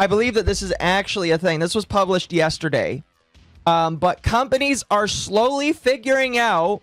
I believe that this is actually a thing. This was published yesterday. But companies are slowly figuring out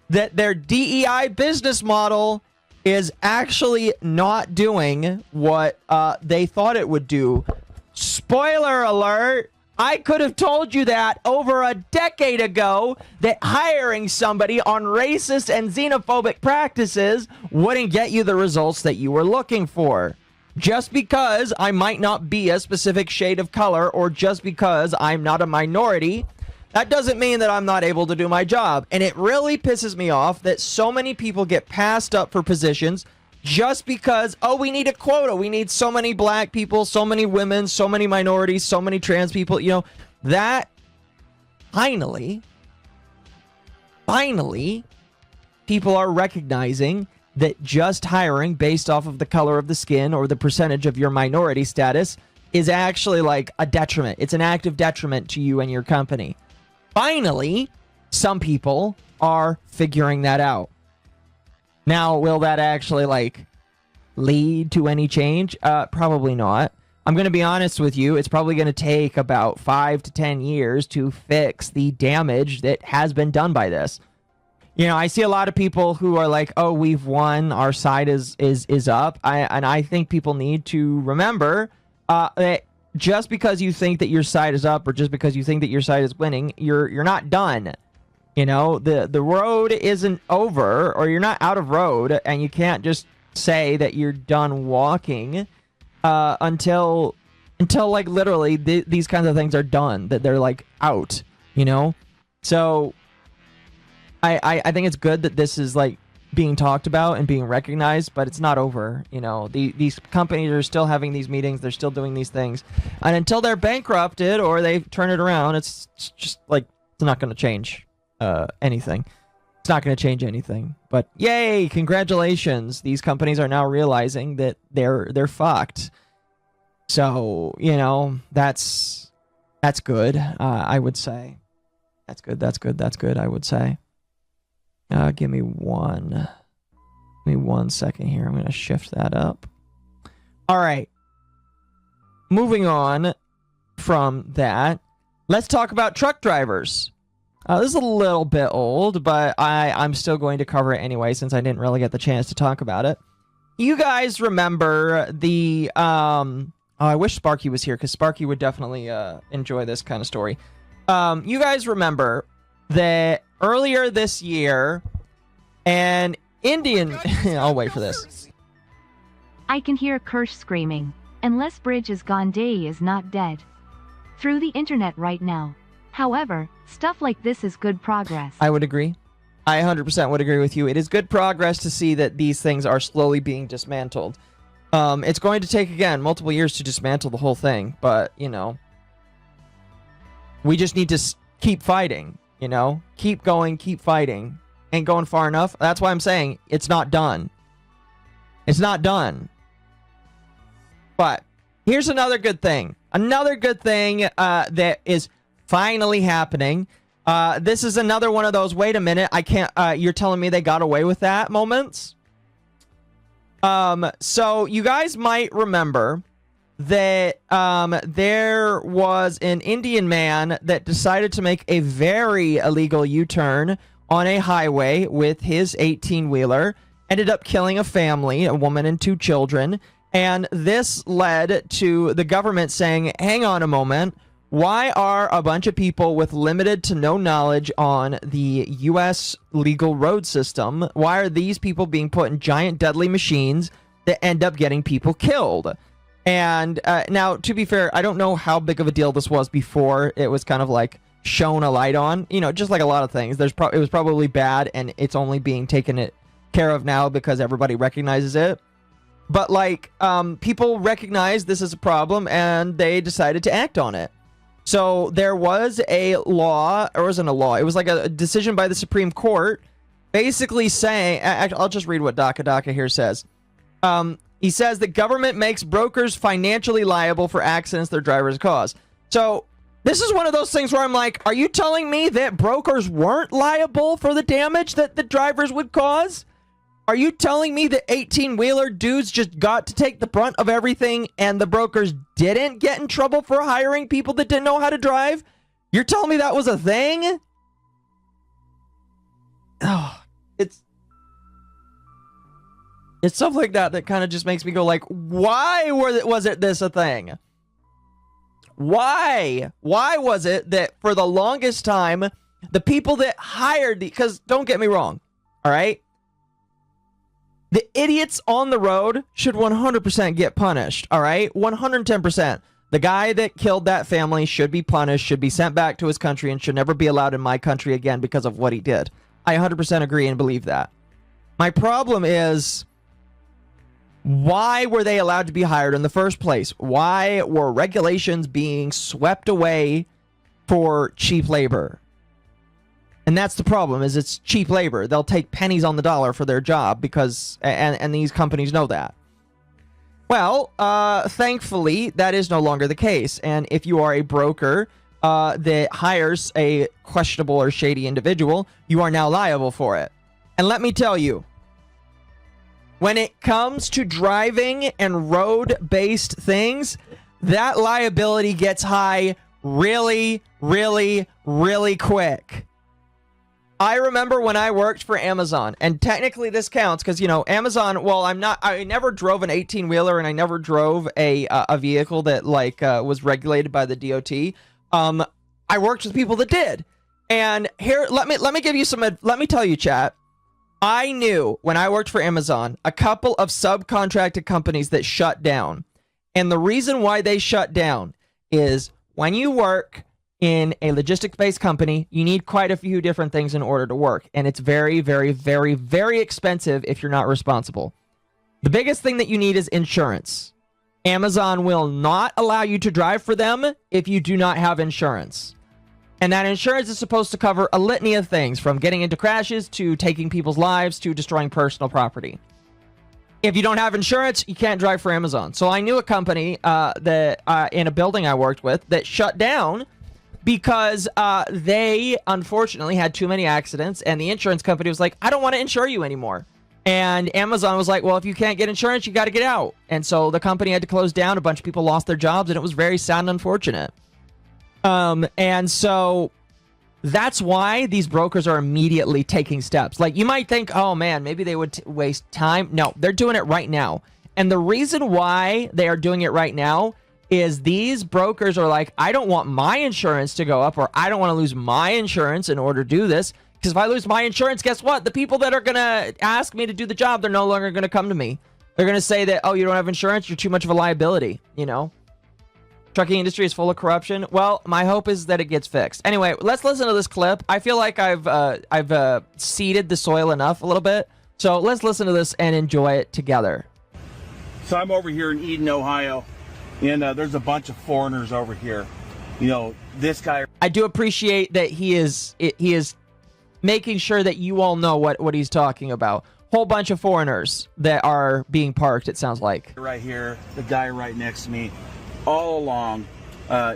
that their DEI business model is actually not doing what they thought it would do. Spoiler alert! I could have told you that over a decade ago, that hiring somebody on racist and xenophobic practices wouldn't get you the results that you were looking for. Just because I might not be a specific shade of color, or just because I'm not a minority, that doesn't mean that I'm not able to do my job. And it really pisses me off that so many people get passed up for positions just because, oh, we need a quota. We need so many black people, so many women, so many minorities, so many trans people. You know, that finally, people are recognizing that just hiring based off of the color of the skin or the percentage of your minority status is actually like a detriment. It's an active detriment to you and your company. Finally, some people are figuring that out. Now, will that actually like lead to any change? Probably not. I'm going to be honest with you. It's probably going to take about 5 to 10 years to fix the damage that has been done by this. You know, I see a lot of people who are like, oh, we've won. Our side is up. And I think people need to remember that just because you think that your side is up or just because you think that your side is winning, you're not done. You know, the road isn't over, or you're not out of road, and you can't just say that you're done walking until like literally these kinds of things are done, that they're like out, you know? So I think it's good that this is like being talked about and being recognized, but it's not over. You know, these companies are still having these meetings, they're still doing these things, and until they're bankrupted or they turn it around, it's just like, it's not going to change anything. It's not going to change anything. But yay, congratulations, these companies are now realizing that they're fucked. So, you know, that's good. I would say that's good. I would say. Give me one second here. I'm going to shift that up. All right. Moving on from that, let's talk about truck drivers. This is a little bit old, but I'm still going to cover it anyway, since I didn't really get the chance to talk about it. You guys remember the... I wish Sparky was here, because Sparky would definitely enjoy this kind of story. You guys remember that earlier this year, an Indian... I'll wait for this. I can hear Kirsch screaming. Unless Bridge is gone, Day is not dead. Through the internet right now. However, stuff like this is good progress. I would agree. I 100% would agree with you. It is good progress to see that these things are slowly being dismantled. It's going to take, again, multiple years to dismantle the whole thing, but, you know, we just need to keep fighting, you know? Keep going, keep fighting. Ain't going far enough. That's why I'm saying it's not done. It's not done. But here's another good thing. Another good thing that is finally happening. This is another one of those, wait a minute, I can't, you're telling me they got away with that moments? So you guys might remember that there was an Indian man that decided to make a very illegal U-turn on a highway with his 18-wheeler, ended up killing a family, a woman and 2 children, and this led to the government saying, hang on a moment, why are a bunch of people with limited to no knowledge on the U.S. legal road system, why are these people being put in giant deadly machines that end up getting people killed? And now, to be fair, I don't know how big of a deal this was before it was kind of like shown a light on. You know, just like a lot of things, it was probably bad, and it's only being taken care of now because everybody recognizes it. But like, people recognize this is a problem, and they decided to act on it. So there was a law, or it wasn't a law, it was like a decision by the Supreme Court basically saying, I'll just read what Daka here says. He says the government makes brokers financially liable for accidents their drivers cause. So this is one of those things where I'm like, are you telling me that brokers weren't liable for the damage that the drivers would cause? Are you telling me that 18-wheeler dudes just got to take the brunt of everything and the brokers didn't get in trouble for hiring people that didn't know how to drive? You're telling me that was a thing? Oh, it's stuff like that that kind of just makes me go like, why was it this a thing? Why was it that for the longest time, the people that hired because don't get me wrong, all right? The idiots on the road should 100% get punished, all right? 110%. The guy that killed that family should be punished, should be sent back to his country, and should never be allowed in my country again because of what he did. I 100% agree and believe that. My problem is, why were they allowed to be hired in the first place? Why were regulations being swept away for cheap labor? And that's the problem, is it's cheap labor. They'll take pennies on the dollar for their job because, and these companies know that. Well, thankfully, that is no longer the case. And if you are a broker that hires a questionable or shady individual, you are now liable for it. And let me tell you, when it comes to driving and road-based things, that liability gets high really, really, really quick. I remember when I worked for Amazon, and technically this counts because, you know, Amazon, well, I never drove an 18-wheeler and I never drove a vehicle that was regulated by the DOT. I worked with people that did. And here, let me give you let me tell you, chat. I knew when I worked for Amazon, a couple of subcontracted companies that shut down. And the reason why they shut down is when you work in a logistics-based company, you need quite a few different things in order to work. And it's very, very, very, very expensive if you're not responsible. The biggest thing that you need is insurance. Amazon will not allow you to drive for them if you do not have insurance. And that insurance is supposed to cover a litany of things, from getting into crashes to taking people's lives to destroying personal property. If you don't have insurance, you can't drive for Amazon. So I knew a company that in a building I worked with that shut down because they unfortunately had too many accidents, and the insurance company was like, I don't want to insure you anymore. And Amazon was like, well, if you can't get insurance, you got to get out. And so the company had to close down. A bunch of people lost their jobs, and it was very sad and unfortunate. And so that's why these brokers are immediately taking steps. Like, you might think, oh man, maybe they would waste time. No, they're doing it right now. And the reason why they are doing it right now is these brokers are like, I don't want my insurance to go up, or I don't want to lose my insurance in order to do this. Because if I lose my insurance, guess what? The people that are going to ask me to do the job, they're no longer going to come to me. They're going to say that, oh, you don't have insurance, you're too much of a liability, you know? Trucking industry is full of corruption. Well, my hope is that it gets fixed. Anyway, let's listen to this clip. I feel like I've seeded the soil enough a little bit. So let's listen to this and enjoy it together. So I'm over here in Eden, Ohio, and there's a bunch of foreigners over here. You know, this guy. I do appreciate that he is making sure that you all know what he's talking about. Whole bunch of foreigners that are being parked, it sounds like. Right here, the guy right next to me, all along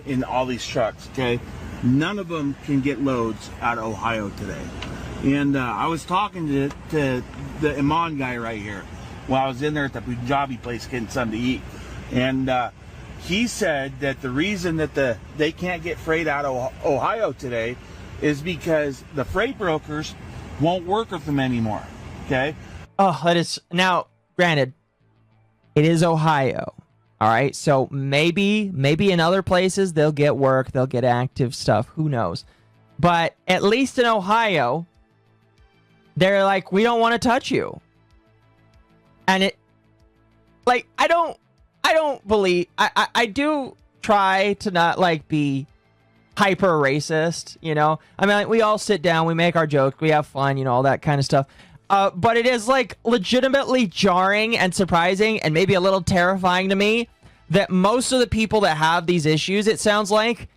in all these trucks, okay? None of them can get loads out of Ohio today. And I was talking to the Iman guy right here while I was in there at the Punjabi place getting something to eat. And he said that the reason that they can't get freight out of Ohio today is because the freight brokers won't work with them anymore, okay? Oh, that is... Now, granted, it is Ohio. All right, so maybe in other places they'll get work, they'll get active stuff, who knows. But at least in Ohio, they're like, we don't want to touch you. And it, like, I don't believe, I do try to not, like, be hyper racist, you know? I mean, like, we all sit down, we make our jokes, we have fun, you know, all that kind of stuff. But it is, like, legitimately jarring and surprising and maybe a little terrifying to me that most of the people that have these issues, it sounds like,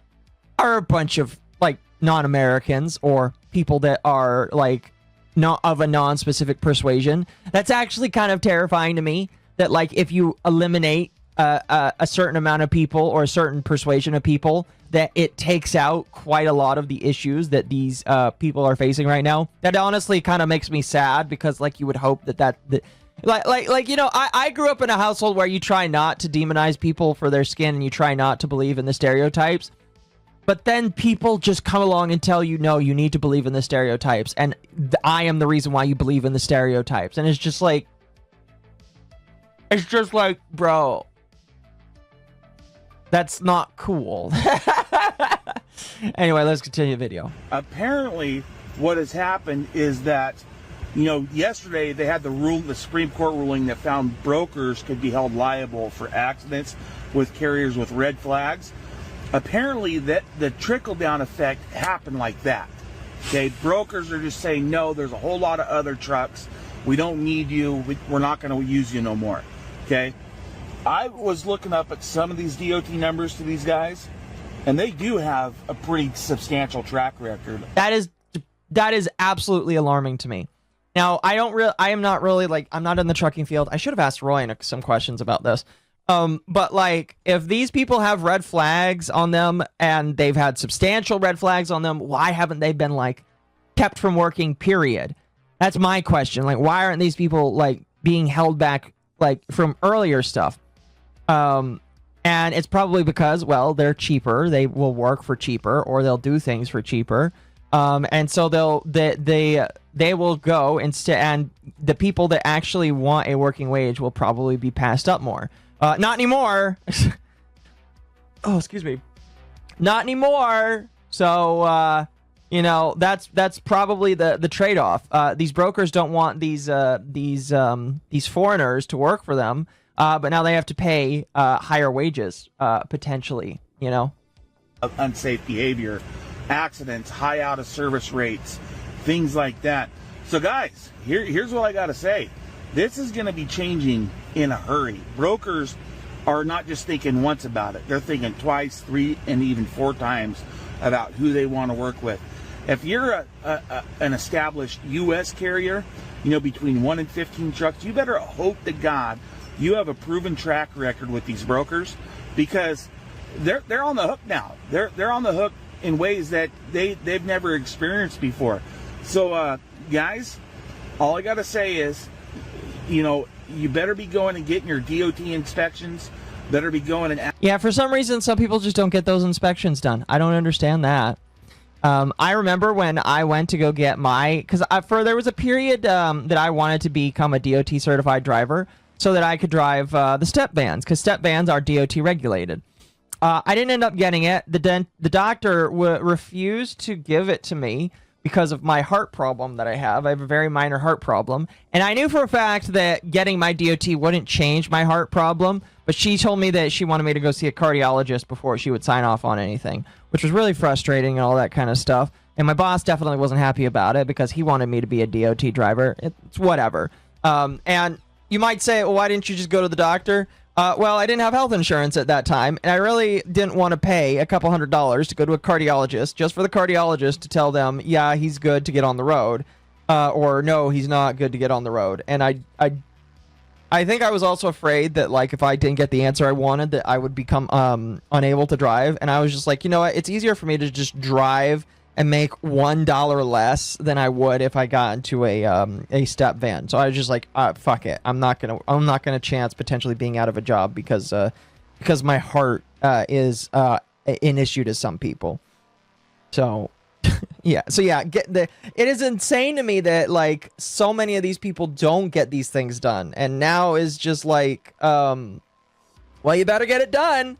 are a bunch of, like, non-Americans or people that are, like, not of a non-specific persuasion. That's actually kind of terrifying to me that, like, if you eliminate a certain amount of people or a certain persuasion of people, that it takes out quite a lot of the issues that these people are facing right now. That honestly kind of makes me sad, because like you would hope that you know, I grew up in a household where you try not to demonize people for their skin and you try not to believe in the stereotypes. But then people just come along and tell you, no, you need to believe in the stereotypes. And I am the reason why you believe in the stereotypes. And it's just like, bro, that's not cool. Anyway, let's continue the video. Apparently, what has happened is that, you know, yesterday they had the Supreme Court ruling that found brokers could be held liable for accidents with carriers with red flags. Apparently, that the trickle-down effect happened like that. Okay, brokers are just saying, no, there's a whole lot of other trucks. We don't need you. We're not going to use you no more. Okay, I was looking up at some of these DOT numbers to these guys, and they do have a pretty substantial track record. That is absolutely alarming to me. Now, I am not really, like, I'm not in the trucking field. I should have asked Roy some questions about this. But like, if these people have red flags on them and they've had substantial red flags on them, why haven't they been like kept from working, period? That's my question. Like, why aren't these people like being held back like from earlier stuff? And it's probably because, well, they're cheaper. They will work for cheaper, or they'll do things for cheaper. And so they will go instead, and the people that actually want a working wage will probably be passed up more. Not anymore. Oh, excuse me. Not anymore. So, you know, that's probably the trade-off. These brokers don't want these foreigners to work for them, but now they have to pay higher wages, potentially, you know. Unsafe behavior, accidents, high out-of-service rates, things like that. So, guys, here's what I got to say. This is going to be changing in a hurry. Brokers are not just thinking once about it. They're thinking twice, 3, and even 4 times about who they want to work with. If you're an established U.S. carrier, you know, between 1 and 15 trucks, you better hope to God you have a proven track record with these brokers, because they're on the hook now. They're on the hook in ways that they've never experienced before. So, guys, all I got to say is, you know, you better be going and getting your DOT inspections. Better be going and... Yeah, for some reason, some people just don't get those inspections done. I don't understand that. I remember when I went to go get my... Because there was a period that I wanted to become a DOT certified driver so that I could drive the step vans, because step vans are DOT regulated. I didn't end up getting it. The doctor refused to give it to me because of my heart problem that I have. I have a very minor heart problem. And I knew for a fact that getting my DOT wouldn't change my heart problem, but she told me that she wanted me to go see a cardiologist before she would sign off on anything, which was really frustrating and all that kind of stuff. And my boss definitely wasn't happy about it because he wanted me to be a DOT driver. It's whatever. And you might say, well, why didn't you just go to the doctor? Well, I didn't have health insurance at that time, and I really didn't want to pay a couple $100s to go to a cardiologist just for the cardiologist to tell them, yeah, he's good to get on the road, or no, he's not good to get on the road. And I think I was also afraid that, like, if I didn't get the answer I wanted, that I would become unable to drive. And I was just like, you know what? It's easier for me to just drive and make $1 less than I would if I got into a step van. So I was just like, fuck it. I'm not gonna chance potentially being out of a job because my heart is an issue to some people. So yeah. It is insane to me that like so many of these people don't get these things done, and now is just like, well, you better get it done.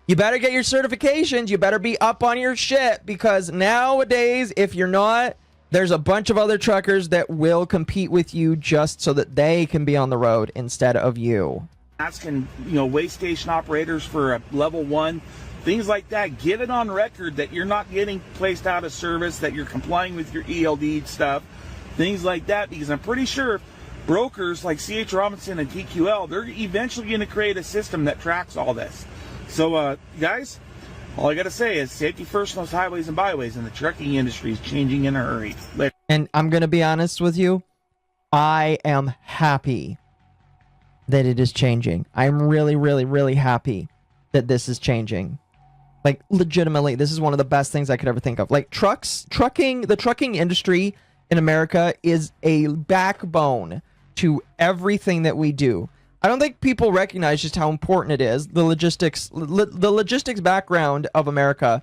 You better get your certifications. You better be up on your shit, because nowadays, if you're not, there's a bunch of other truckers that will compete with you just so that they can be on the road instead of you. Asking, you know, way station operators for a level 1, things like that. Get it on record that you're not getting placed out of service, that you're complying with your ELD stuff, things like that, because I'm pretty sure brokers like C.H. Robinson and TQL, they're eventually going to create a system that tracks all this. So, guys, all I got to say is safety first on those highways and byways, and the trucking industry is changing in a hurry. Later. And I'm going to be honest with you. I am happy that it is changing. I'm really, really, really happy that this is changing. Like, legitimately, this is one of the best things I could ever think of. Like, the trucking industry in America is a backbone to everything that we do. I don't think people recognize just how important it is. The logistics background of America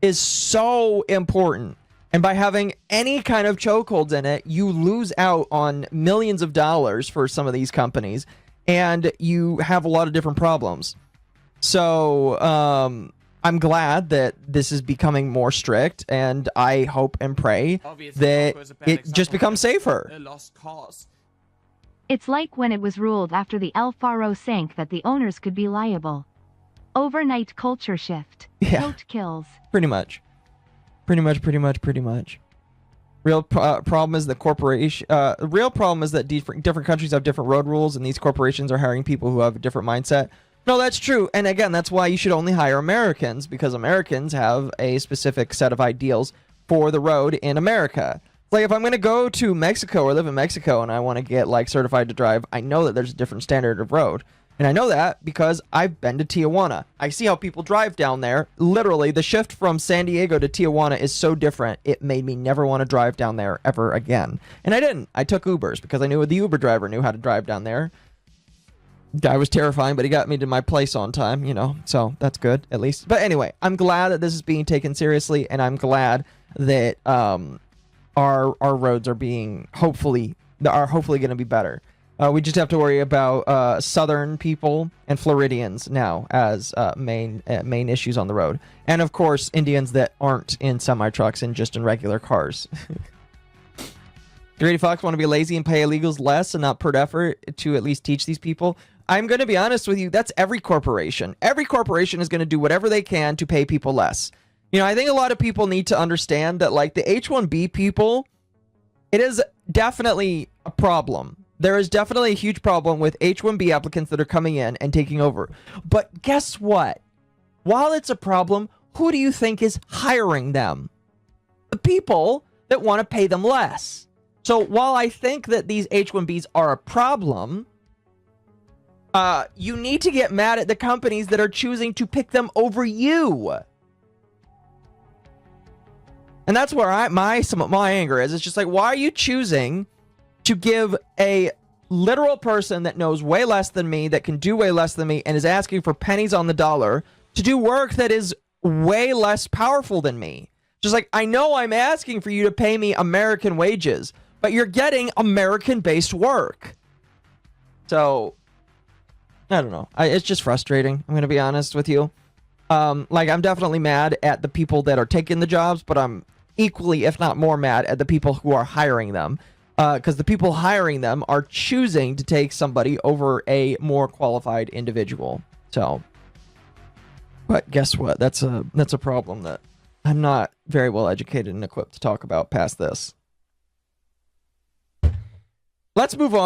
is so important. And by having any kind of chokeholds in it, you lose out on millions of dollars for some of these companies, and you have a lot of different problems. So, I'm glad that this is becoming more strict, and I hope and pray that it just becomes safer. It's like when it was ruled after the El Faro sank that the owners could be liable. Overnight culture shift. Yeah. Tote kills. Pretty much. Real problem is that real problem is that different countries have different road rules, and these corporations are hiring people who have a different mindset. No, that's true. And again, that's why you should only hire Americans, because Americans have a specific set of ideals for the road in America. Like, if I'm going to go to Mexico or live in Mexico and I want to get, like, certified to drive, I know that there's a different standard of road. And I know that because I've been to Tijuana. I see how people drive down there. Literally, the shift from San Diego to Tijuana is so different, it made me never want to drive down there ever again. And I didn't. I took Ubers because I knew the Uber driver knew how to drive down there. Guy was terrifying, but he got me to my place on time, you know, so that's good, at least. But anyway, I'm glad that this is being taken seriously, and I'm glad that our roads are hopefully going to be better. We just have to worry about Southern people and Floridians now as main issues on the road. And, of course, Indians that aren't in semi-trucks and just in regular cars. Grady Fox want to be lazy and pay illegals less and not put effort to at least teach these people. I'm going to be honest with you. That's every corporation. Every corporation is going to do whatever they can to pay people less. You know, I think a lot of people need to understand that, like, the H-1B people, it is definitely a problem. There is definitely a huge problem with H-1B applicants that are coming in and taking over. But guess what? While it's a problem, who do you think is hiring them? The people that want to pay them less. So while I think that these H-1Bs are a problem, you need to get mad at the companies that are choosing to pick them over you. And that's where my anger is. It's just like, why are you choosing to give a literal person that knows way less than me, that can do way less than me, and is asking for pennies on the dollar to do work that is way less powerful than me? Just like, I know I'm asking for you to pay me American wages, but you're getting American-based work. So, I don't know. It's just frustrating. I'm going to be honest with you. Like, I'm definitely mad at the people that are taking the jobs, but I'm equally, if not more, mad at the people who are hiring them. Because the people hiring them are choosing to take somebody over a more qualified individual. So, but guess what? That's a problem that I'm not very well educated and equipped to talk about past this. Let's move on.